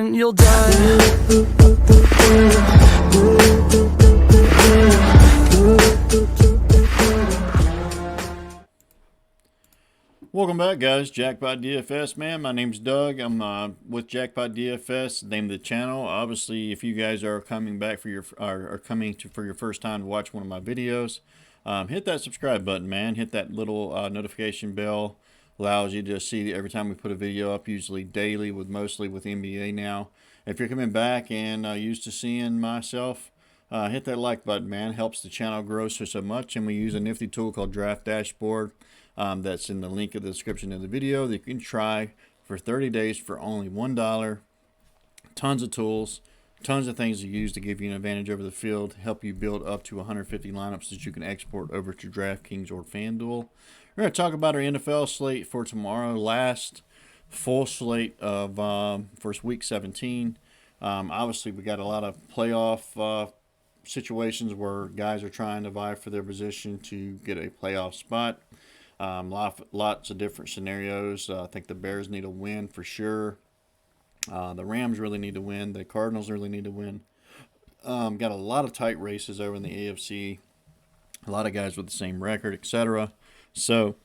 then you'll die. Welcome back, guys. Jackpot DFS, man. My name's Doug. I'm with Jackpot DFS. Name of the channel. Obviously, if you guys are coming back for your for your first time to watch one of my videos, hit that subscribe button, man. Hit that little notification bell. Allows you to see every time we put a video up, usually daily, mostly with NBA now. If you're coming back and used to seeing myself, hit that like button, man. Helps the channel grow so much. And we use a nifty tool called Draft Dashboard. That's in the link of the description of the video that you can try for 30 days for only $1. Tons of tools, tons of things to use to give you an advantage over the field, help you build up to 150 lineups that you can export over to Draftkings or FanDuel. We're going to talk about our NFL slate for tomorrow, last full slate of for week 17. Obviously, we got a lot of playoff situations where guys are trying to vie for their position to get a playoff spot. Lots of different scenarios. I think the Bears need a win for sure. The Rams really need to win. The Cardinals really need to win. Got a lot of tight races over in the AFC. A lot of guys with the same record, etc. So,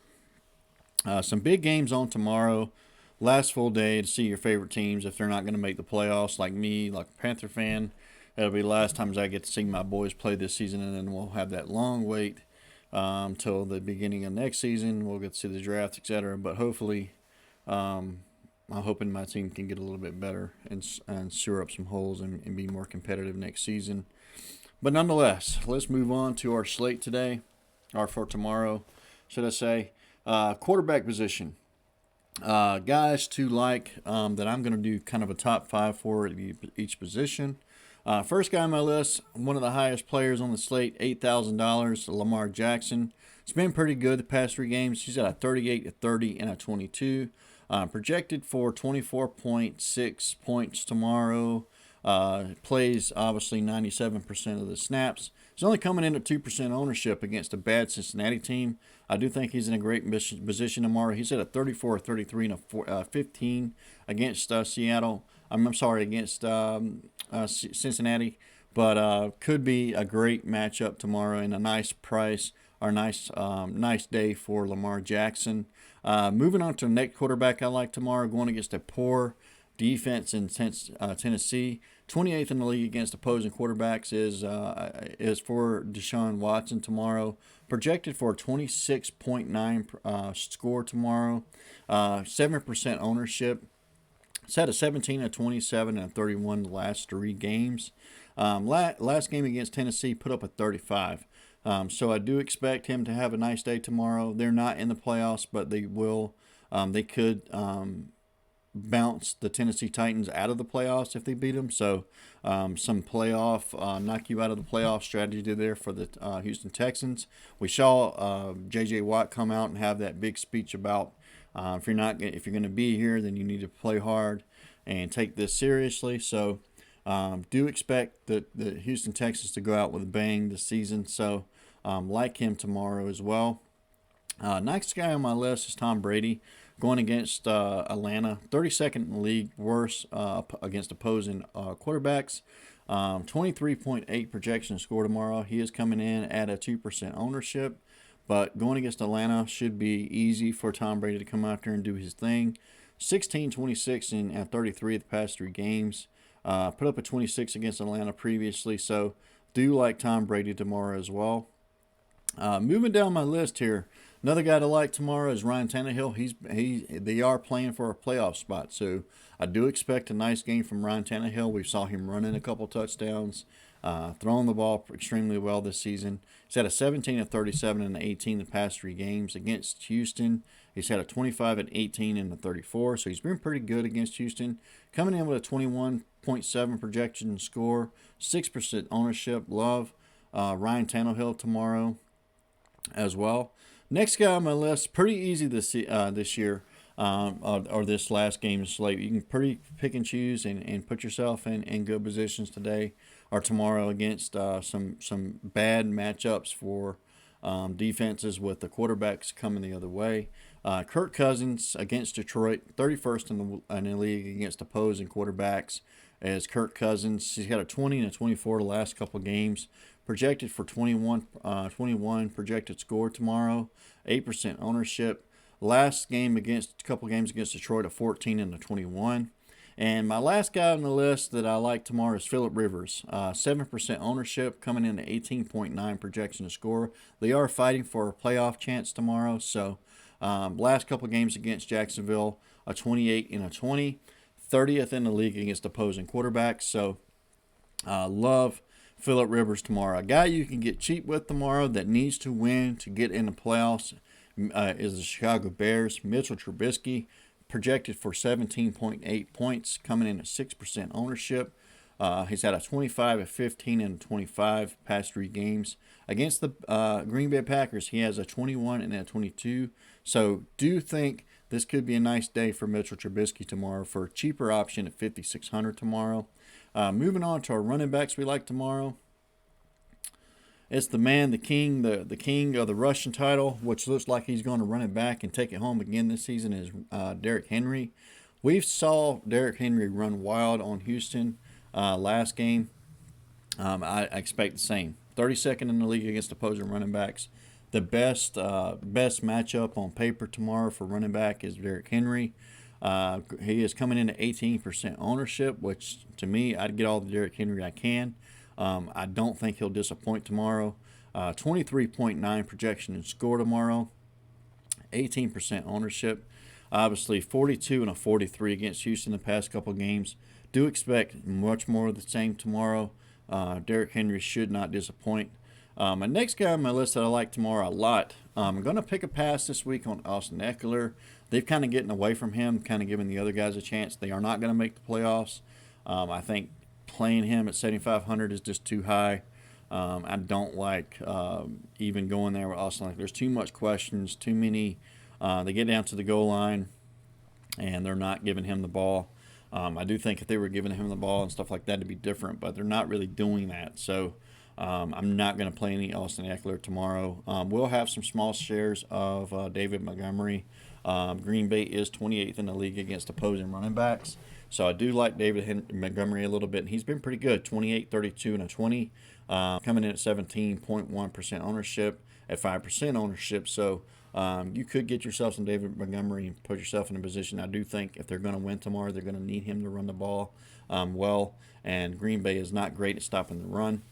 some big games on tomorrow. Last full day to see your favorite teams if they're not going to make the playoffs, like me, like a Panther fan. That'll be the last times I get to see my boys play this season, and then we'll have that long wait till the beginning of next season. We'll get to see the draft, etc. But hopefully, I'm hoping my team can get a little bit better and sewer up some holes and be more competitive next season. But nonetheless, let's move on to our slate today, or for tomorrow, should I say. Quarterback position. Guys to like that I'm going to do kind of a top 5 for each position. First guy on my list, one of the highest players on the slate, $8,000, Lamar Jackson. It's been pretty good the past 3 games. He's got a 38, a 30, and a 22. Projected for 24.6 points tomorrow. Plays, obviously, 97% of the snaps. He's only coming in at 2% ownership against a bad Cincinnati team. I do think he's in a great position tomorrow. He's at a 34, 33, and a 15 against Seattle. I'm sorry, against Cincinnati, but could be a great matchup tomorrow and a nice price or nice day for Lamar Jackson. Moving on to the next quarterback I like tomorrow, going against a poor defense in Tennessee. 28th in the league against opposing quarterbacks is for Deshaun Watson tomorrow. Projected for a 26.9 score tomorrow. 7% ownership. It's had a 17, a 27, and a 31 the last 3 games. Last game against Tennessee put up a 35. So I do expect him to have a nice day tomorrow. They're not in the playoffs, but they will. They could bounce the Tennessee Titans out of the playoffs if they beat them. So some playoff, knock you out of the playoff strategy there for the Houston Texans. We saw J.J. Watt come out and have that big speech about if you're going to be here, then you need to play hard and take this seriously. So do expect the Houston Texans to go out with a bang this season. So like him tomorrow as well. Next guy on my list is Tom Brady going against Atlanta. 32nd in the league, worse against opposing quarterbacks. 23.8 projection score tomorrow. He is coming in at a 2% ownership. But going against Atlanta should be easy for Tom Brady to come out there and do his thing. 16, 26, and 33 the past 3 games. Put up a 26 against Atlanta previously. So do like Tom Brady tomorrow as well. Moving down my list here, another guy to like tomorrow is Ryan Tannehill. They are playing for a playoff spot, so I do expect a nice game from Ryan Tannehill. We saw him running a couple touchdowns, throwing the ball extremely well this season. He's had a 17, a 37, and an 18 the past 3 games against Houston. He's had a 25, an 18, and a 34, so he's been pretty good against Houston. Coming in with a 21.7 projection score, 6% ownership. Love Ryan Tannehill tomorrow as well. Next guy on my list, pretty easy this year, or this last game slate. You can pretty pick and choose and put yourself in good positions today or tomorrow against some bad matchups for defenses with the quarterbacks coming the other way. Kirk Cousins against Detroit, 31st in the league against opposing quarterbacks. As Kirk Cousins, he's got a 20 and a 24 the last couple games. Projected for 21 projected score tomorrow. 8% ownership. Last game against a couple games against Detroit, a 14 and a 21. And my last guy on the list that I like tomorrow is Phillip Rivers. 7% ownership, coming in at 18.9 projection to score. They are fighting for a playoff chance tomorrow. So last couple games against Jacksonville, a 28 and a 20. 30th in the league against opposing quarterbacks. So love Phillip Rivers tomorrow. A guy you can get cheap with tomorrow that needs to win to get in the playoffs is the Chicago Bears. Mitchell Trubisky, projected for 17.8 points, coming in at 6% ownership. He's had a 25, a 15, and a 25 past 3 games. Against the Green Bay Packers, he has a 21 and a 22. So do think this could be a nice day for Mitchell Trubisky tomorrow for a cheaper option at 5,600 tomorrow. Moving on to our running backs we like tomorrow. It's the man, the king, the king of the rushing title, which looks like he's going to run it back and take it home again this season, is Derrick Henry. We saw Derrick Henry run wild on Houston last game. I expect the same. 32nd in the league against opposing running backs. The best matchup on paper tomorrow for running back is Derrick Henry. He is coming in at 18% ownership, which to me, I'd get all the Derrick Henry I can. I don't think he'll disappoint tomorrow. 23.9 projection and score tomorrow. 18% ownership. Obviously, 42 and a 43 against Houston the past couple games. Do expect much more of the same tomorrow. Derrick Henry should not disappoint. My next guy on my list that I like tomorrow a lot, I'm going to pick a pass this week on Austin Eckler. They've kind of getting away from him, kind of giving the other guys a chance. They are not going to make the playoffs. I think playing him at 7,500 is just too high. I don't like even going there with Austin Eckler. There's too much questions, too many. They get down to the goal line, and they're not giving him the ball. I do think if they were giving him the ball and stuff like that, it'd be different, but they're not really doing that. So I'm not going to play any Austin Eckler tomorrow. We'll have some small shares of David Montgomery. Green Bay is 28th in the league against opposing running backs. So I do like David Montgomery a little bit, and he's been pretty good, 28, 32, and a 20, coming in at 17.1% ownership at 5% ownership. So you could get yourself some David Montgomery and put yourself in a position. I do think if they're going to win tomorrow, they're going to need him to run the ball well, and Green Bay is not great at stopping the run.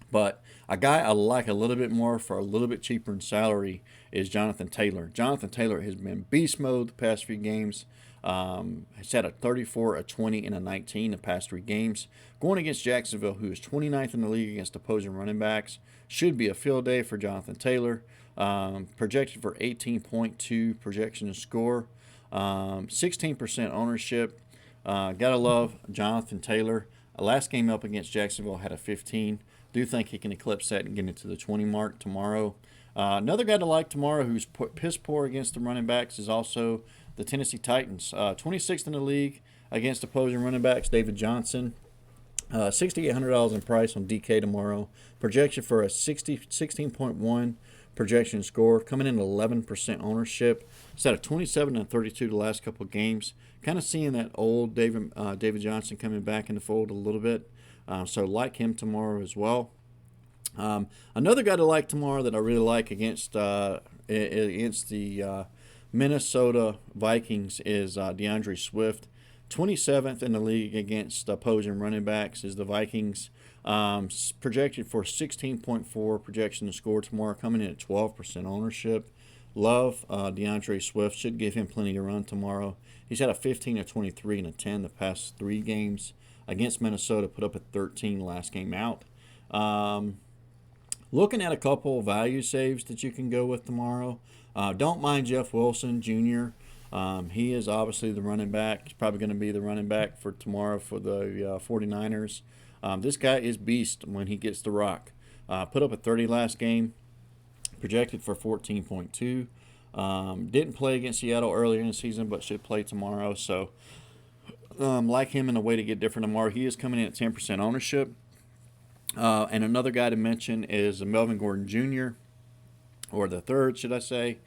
But a guy I like a little bit more for a little bit cheaper in salary is Jonathan Taylor. Jonathan Taylor has been beast mode the past few games. He's had a 34, a 20, and a 19 the past 3 games. Going against Jacksonville, who is 29th in the league against opposing running backs. Should be a field day for Jonathan Taylor. Projected for 18.2 projection and score. 16% ownership. Gotta love Jonathan Taylor. Last game up against Jacksonville had a 15. Do think he can eclipse that and get into the 20 mark tomorrow. Another guy to like tomorrow who's piss poor against the running backs is also the Tennessee Titans. 26th in the league against opposing running backs, David Johnson. $6,800 in price on DK tomorrow. Projection for a 16.1 projection score, coming in at 11% ownership. It's at a 27 and 32 the last couple of games. Kind of seeing that old David Johnson coming back in the fold a little bit. So like him tomorrow as well. Another guy to like tomorrow that I really like against the Minnesota Vikings is DeAndre Swift. 27th in the league against opposing running backs is the Vikings. Projected for 16.4 projection to score tomorrow, coming in at 12% ownership. Love DeAndre Swift. Should give him plenty to run tomorrow. He's had a 15, a 23, and a 10 the past 3 games. Against Minnesota, put up a 13 last game out. Looking at a couple value saves that you can go with tomorrow. Don't mind Jeff Wilson Jr. He is obviously the running back. He's probably going to be the running back for tomorrow for the 49ers. This guy is beast when he gets the rock. Put up a 30 last game. Projected for 14.2. Didn't play against Seattle earlier in the season, but should play tomorrow. So like him in a way to get different tomorrow. He is coming in at 10% ownership. And another guy to mention is Melvin Gordon Jr., or the third, should I say.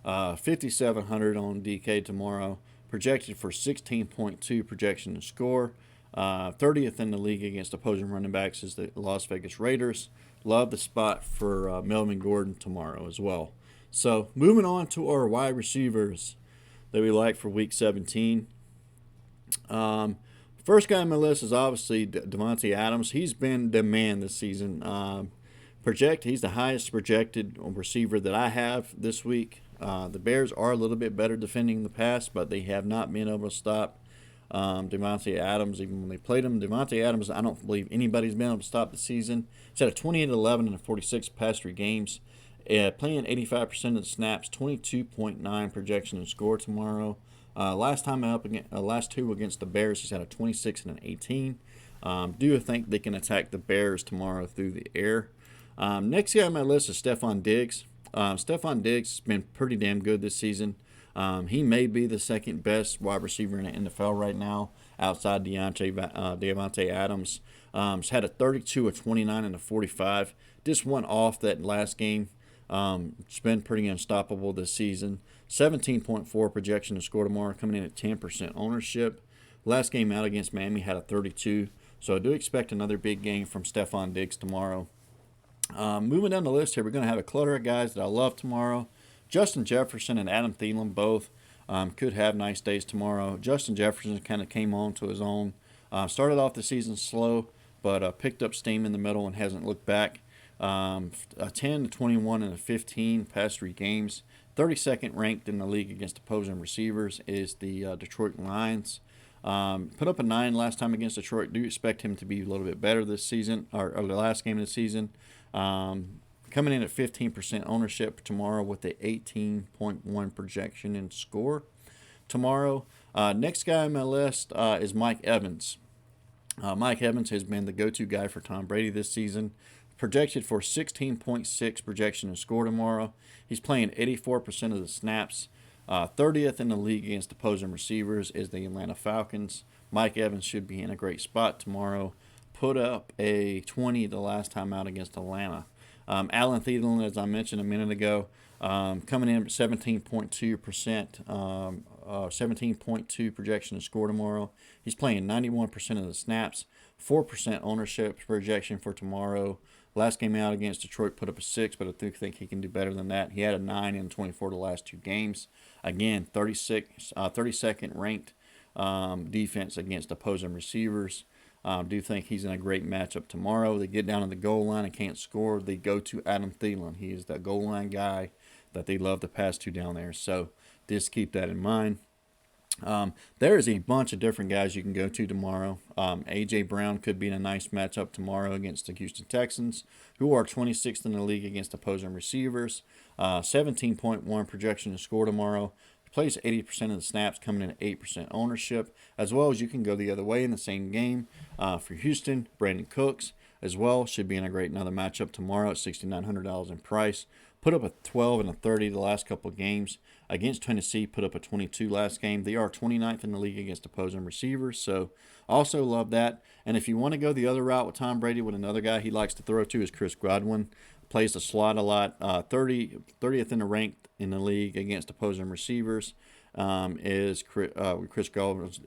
5,700 on DK tomorrow. Projected for 16.2 projection to score. 30th in the league against opposing running backs is the Las Vegas Raiders. Love the spot for Melvin Gordon tomorrow as well. So moving on to our wide receivers that we like for Week 17. First guy on my list is obviously Davante Adams. He's been the man this season. He's the highest projected receiver that I have this week. The Bears are a little bit better defending the pass, but they have not been able to stop Davante Adams even when they played him. Davante Adams, I don't believe anybody's been able to stop the season. He's had a 28-11 in the 46 past 3 games. Playing 85% of the snaps, 22.9 projection to score tomorrow. Last 2 against the Bears, he's had a 26 and an 18. Do think they can attack the Bears tomorrow through the air. Next guy on my list is Stephon Diggs. Stephon Diggs has been pretty damn good this season. He may be the second best wide receiver in the NFL right now, outside Davante Adams. He's had a 32, a 29, and a 45. Just went off that last game. It's been pretty unstoppable this season. 17.4 projection to score tomorrow, coming in at 10% ownership. Last game out against Miami had a 32. So I do expect another big game from Stephon Diggs tomorrow. Moving down the list here, we're going to have a clutter of guys that I love tomorrow. Justin Jefferson and Adam Thielen both could have nice days tomorrow. Justin Jefferson kind of came on to his own. Started off the season slow, but picked up steam in the middle and hasn't looked back. A 10, 21, and a 15 past 3 games. 32nd ranked in the league against opposing receivers is the Detroit Lions. Put up a 9 last time against Detroit. Do expect him to be a little bit better this season, or the last game of the season. Coming in at 15% ownership tomorrow with a 18.1 projection and score tomorrow. Next guy on my list is Mike Evans. Mike Evans has been the go-to guy for Tom Brady this season. Projected for 16.6 projection and score tomorrow. He's playing 84% of the snaps. 30th in the league against opposing receivers is the Atlanta Falcons. Mike Evans should be in a great spot tomorrow. Put up a 20 the last time out against Atlanta. Alan Thielen, as I mentioned a minute ago, coming in at 17.2%, 17.2 projection to score tomorrow. He's playing 91% of the snaps, 4% ownership projection for tomorrow. Last game out against Detroit put up a 6, but I do think he can do better than that. He had a 9 and 24 the last 2 games. Again, 32nd ranked defense against opposing receivers. Do think he's in a great matchup tomorrow. They get down to the goal line and can't score. They go to Adam Thielen. He is that goal line guy that they love to pass to down there. So just keep that in mind. There is a bunch of different guys you can go to tomorrow. A.J. Brown could be in a nice matchup tomorrow against the Houston Texans, who are 26th in the league against opposing receivers. 17.1 projection to score tomorrow. Plays 80% of the snaps, coming in at 8% ownership, as well as you can go the other way in the same game for Houston. Brandon Cooks as well should be in a great another matchup tomorrow at $6,900 in price. Put up a 12 and a 30 the last couple of games. Against Tennessee, put up a 22 last game. They are 29th in the league against opposing receivers, so also love that. And if you want to go the other route with Tom Brady, with another guy he likes to throw to is Chris Godwin. Plays the slot a lot. 30th in the rank in the league against opposing receivers is Chris Godwin's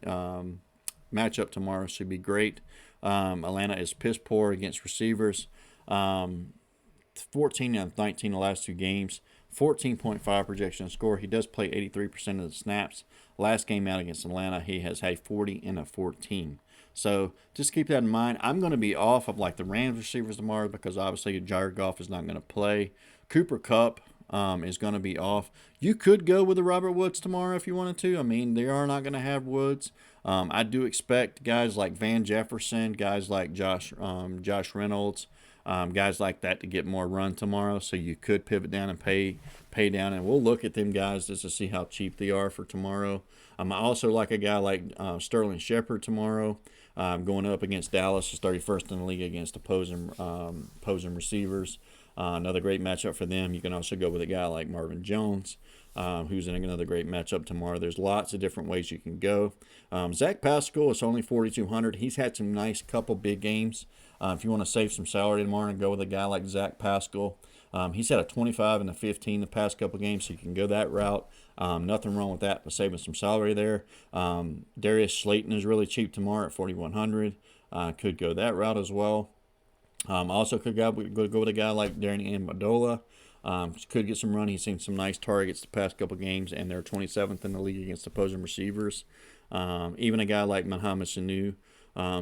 matchup tomorrow should be great. Atlanta is piss poor against receivers. 14 and 19 the last 2 games. 14.5 projection score. He does play 83% of the snaps. Last game out against Atlanta, he has had 40 and a 14. So just keep that in mind. I'm going to be off of like the Rams receivers tomorrow because obviously Jared Goff is not going to play. Cooper Kupp is going to be off. You could go with the Robert Woods tomorrow if you wanted to. I mean, they are not going to have Woods. I do expect guys like Van Jefferson, guys like Josh Reynolds, guys like that to get more run tomorrow. So you could pivot down and pay down, and we'll look at them guys just to see how cheap they are for tomorrow. I also like a guy like Sterling Shepard tomorrow. Going up against Dallas, is 31st in the league against opposing receivers. Another great matchup for them. You can also go with a guy like Marvin Jones, who's in another great matchup tomorrow. There's lots of different ways you can go. Zach Pascal is only 4,200. He's had some nice couple big games. If you want to save some salary tomorrow and go with a guy like Zach Pascal, He's had a 25 and a 15 the past couple games, so you can go that route. Nothing wrong with that, but saving some salary there. Darius Slayton is really cheap tomorrow at 4,100. Could go that route as well. Also could go with a guy like Darren Amendola. Could get some run. He's seen some nice targets the past couple games, and they're 27th in the league against opposing receivers. Even a guy like Mohamed Sanu,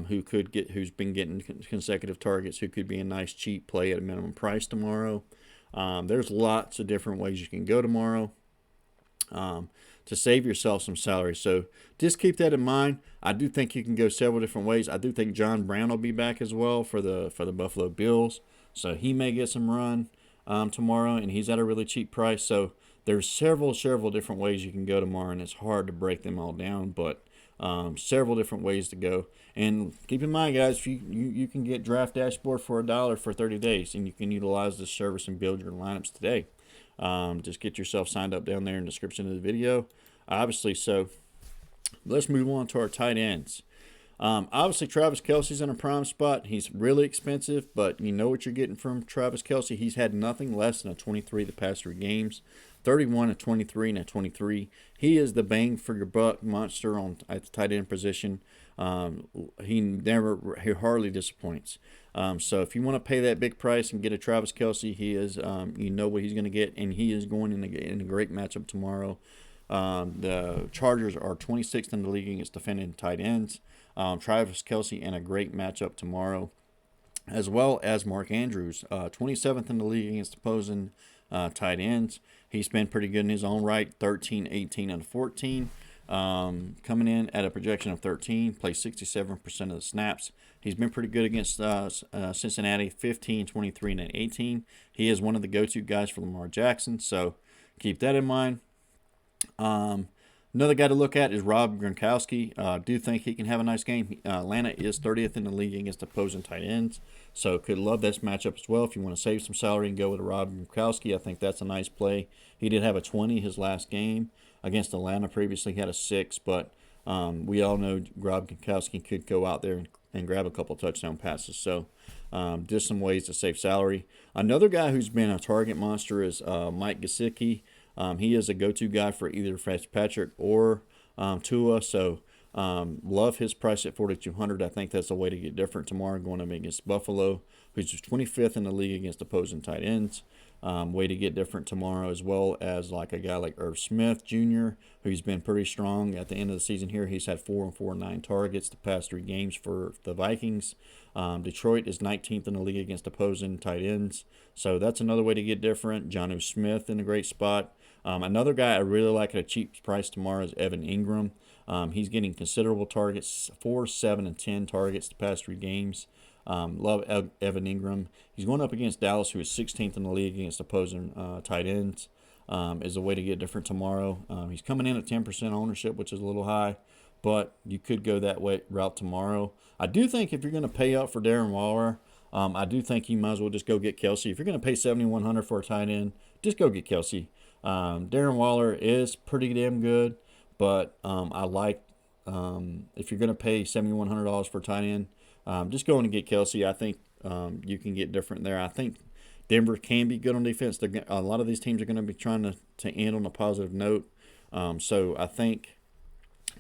who's been getting consecutive targets, who could be a nice cheap play at a minimum price tomorrow. There's lots of different ways you can go tomorrow to save yourself some salary. So just keep that in mind. I do think you can go several different ways. I do think John Brown will be back as well for the Buffalo Bills, so he may get some run tomorrow, and he's at a really cheap price. So there's several different ways you can go tomorrow, and it's hard to break them all down, but several different ways to go. And keep in mind, guys, you can get Draft Dashboard for $1 for 30 days, and you can utilize this service and build your lineups today. Just get yourself signed up down there in the description of the video, obviously. So let's move on to our tight ends. Obviously, Travis Kelce's in a prime spot. He's really expensive, but you know what you're getting from Travis Kelce. He's had nothing less than a 23 the past 3 games, 31, a 23, and a 23. He is the bang for your buck monster at the tight end position. He hardly disappoints. So if you want to pay that big price and get a Travis Kelce, he is, you know what he's going to get, and he is going in a great matchup tomorrow. The Chargers are 26th in the league against defending tight ends. Travis Kelce in a great matchup tomorrow, as well as Mark Andrews, 27th in the league against opposing tight ends. He's been pretty good in his own right, 13, 18, and 14. Coming in at a projection of 13, plays 67% of the snaps. He's been pretty good against Cincinnati, 15, 23, and 18. He is one of the go-to guys for Lamar Jackson, so keep that in mind. Another guy to look at is Rob Gronkowski. I do think he can have a nice game. Atlanta is 30th in the league against opposing tight ends, so could love this matchup as well. If you want to save some salary and go with Rob Gronkowski, I think that's a nice play. He did have a 20 his last game against Atlanta. Previously, he had a 6, but we all know Rob Gronkowski could go out there and grab a couple touchdown passes. So just some ways to save salary. Another guy who's been a target monster is Mike Gesicki. He is a go-to guy for either Fitzpatrick or Tua, so love his price at 4,200. I think that's a way to get different tomorrow going up against Buffalo, who's 25th in the league against opposing tight ends. Way to get different tomorrow, as well as like a guy like Irv Smith Jr., who's been pretty strong at the end of the season here. He's had 4 and 4, 9 targets the past 3 games for the Vikings. Detroit is 19th in the league against opposing tight ends, so that's another way to get different. Jonnu Smith in a great spot. Another guy I really like at a cheap price tomorrow is Evan Ingram. He's getting considerable targets, 4, 7, and 10 targets the past 3 games. Love Evan Ingram. He's going up against Dallas, who is 16th in the league against opposing tight ends. Is a way to get different tomorrow. He's coming in at 10% ownership, which is a little high, but you could go that route tomorrow. I do think if you're going to pay up for Darren Waller, I do think you might as well just go get Kelce. If you're going to pay $7,100 for a tight end, just go get Kelce. Darren Waller is pretty damn good, but I like if you're going to pay $7,100 for a tight end, just go in and get Kelce. I think you can get different there. I think Denver can be good on defense. A lot of these teams are going to be trying to end on a positive note. So I think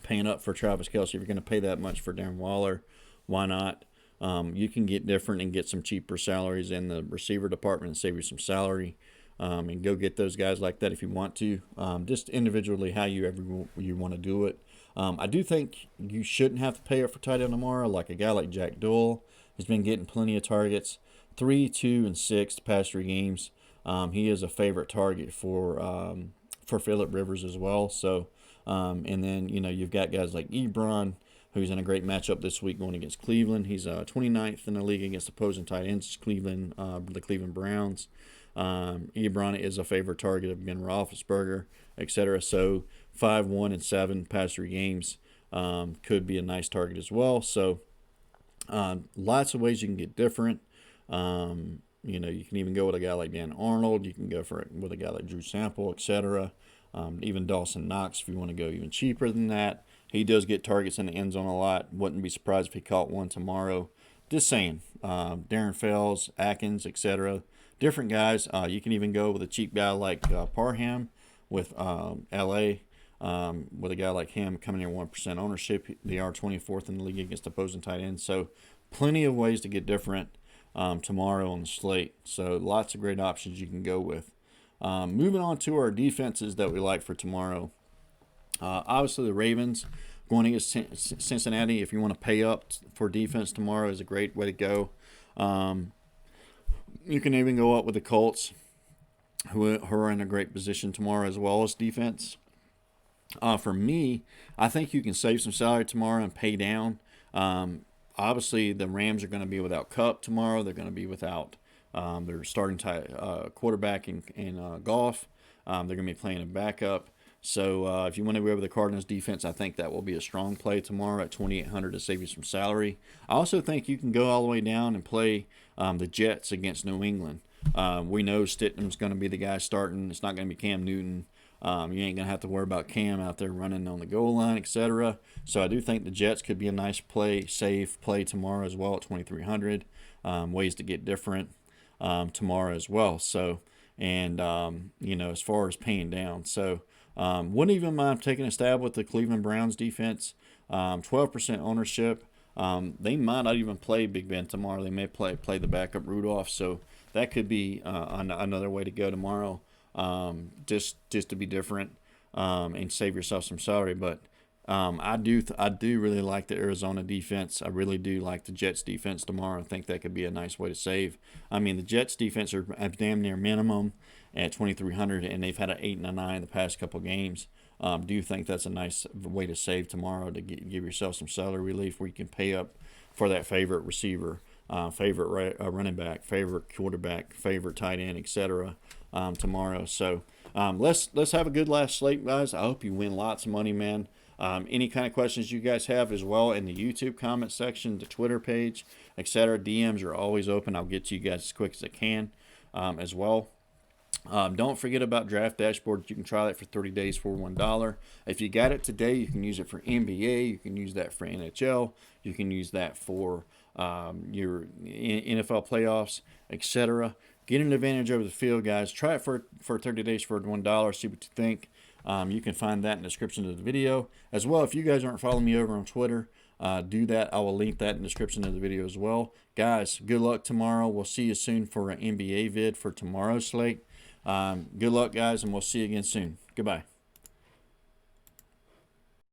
paying up for Travis Kelce, if you're going to pay that much for Darren Waller, why not? You can get different and get some cheaper salaries in the receiver department and save you some salary. And go get those guys like that if you want to. Just individually how you want to do it. I do think you shouldn't have to pay up for tight end tomorrow. Like a guy like Jack Doyle has been getting plenty of targets, 3, 2, and 6 the past 3 games. He is a favorite target for Phillip Rivers as well. So, and then you've got guys like Ebron, who's in a great matchup this week going against Cleveland. He's 29th in the league against opposing tight ends, the Cleveland Browns. Ebron is a favorite target of Ben Roethlisberger, etc. So 5, 1, and 7 past 3 games could be a nice target as well. So lots of ways you can get different. You can even go with a guy like Dan Arnold. You can go with a guy like Drew Sample, etc. Even Dawson Knox if you want to go even cheaper than that. He does get targets in the end zone a lot. Wouldn't be surprised if he caught one tomorrow. Just saying. Darren Fells, Atkins, etc. different guys. You can even go with a cheap guy like Parham with LA. With a guy like him coming in 1% ownership, they are 24th in the league against opposing tight ends. So plenty of ways to get different tomorrow on the slate. So lots of great options you can go with. Moving on to our defenses that we like for tomorrow. Obviously, the Ravens going against Cincinnati. If you want to pay up for defense tomorrow, is a great way to go. You can even go up with the Colts, who are in a great position tomorrow as well as defense. For me, I think you can save some salary tomorrow and pay down. Obviously, the Rams are going to be without Kupp tomorrow. They're going to be without their starting quarterback in Goff. They're going to be playing a backup. So if you want to go over the Cardinals defense, I think that will be a strong play tomorrow at 2,800 to save you some salary. I also think you can go all the way down and play the Jets against New England. We know Stidham's going to be the guy starting. It's not going to be Cam Newton. You ain't going to have to worry about Cam out there running on the goal line, etc. So I do think the Jets could be a nice play, safe play tomorrow as well at 2,300. Ways to get different tomorrow as well. So, and, as far as paying down. So, wouldn't even mind taking a stab with the Cleveland Browns defense. 12% ownership. They might not even play Big Ben tomorrow. They may play the backup Rudolph. So that could be another way to go tomorrow. Just to be different and save yourself some salary. But I do really like the Arizona defense. I really do like the Jets defense tomorrow. I think that could be a nice way to save. I mean, the Jets defense are damn near minimum at 2,300, and they've had an 8 and a 9 the past couple games. Do think that's a nice way to save tomorrow to give yourself some salary relief where you can pay up for that favorite receiver, favorite running back, favorite quarterback, favorite tight end, etc. Tomorrow. So let's have a good last slate, guys. I hope you win lots of money, man. Any kind of questions you guys have as well in the YouTube comment section, the Twitter page, etc. DMs are always open. I'll get to you guys as quick as I can as well. Don't forget about Draft Dashboard. You can try that for 30 days for $1. If you got it today, you can use it for NBA. You can use that for NHL. You can use that for your NFL playoffs, etc. Get an advantage over the field, guys. Try it for 30 days for $1. See what you think. You can find that in the description of the video. As well, if you guys aren't following me over on Twitter, do that. I will link that in the description of the video as well. Guys, good luck tomorrow. We'll see you soon for an NBA vid for tomorrow's slate. Good luck, guys, and we'll see you again soon. Goodbye.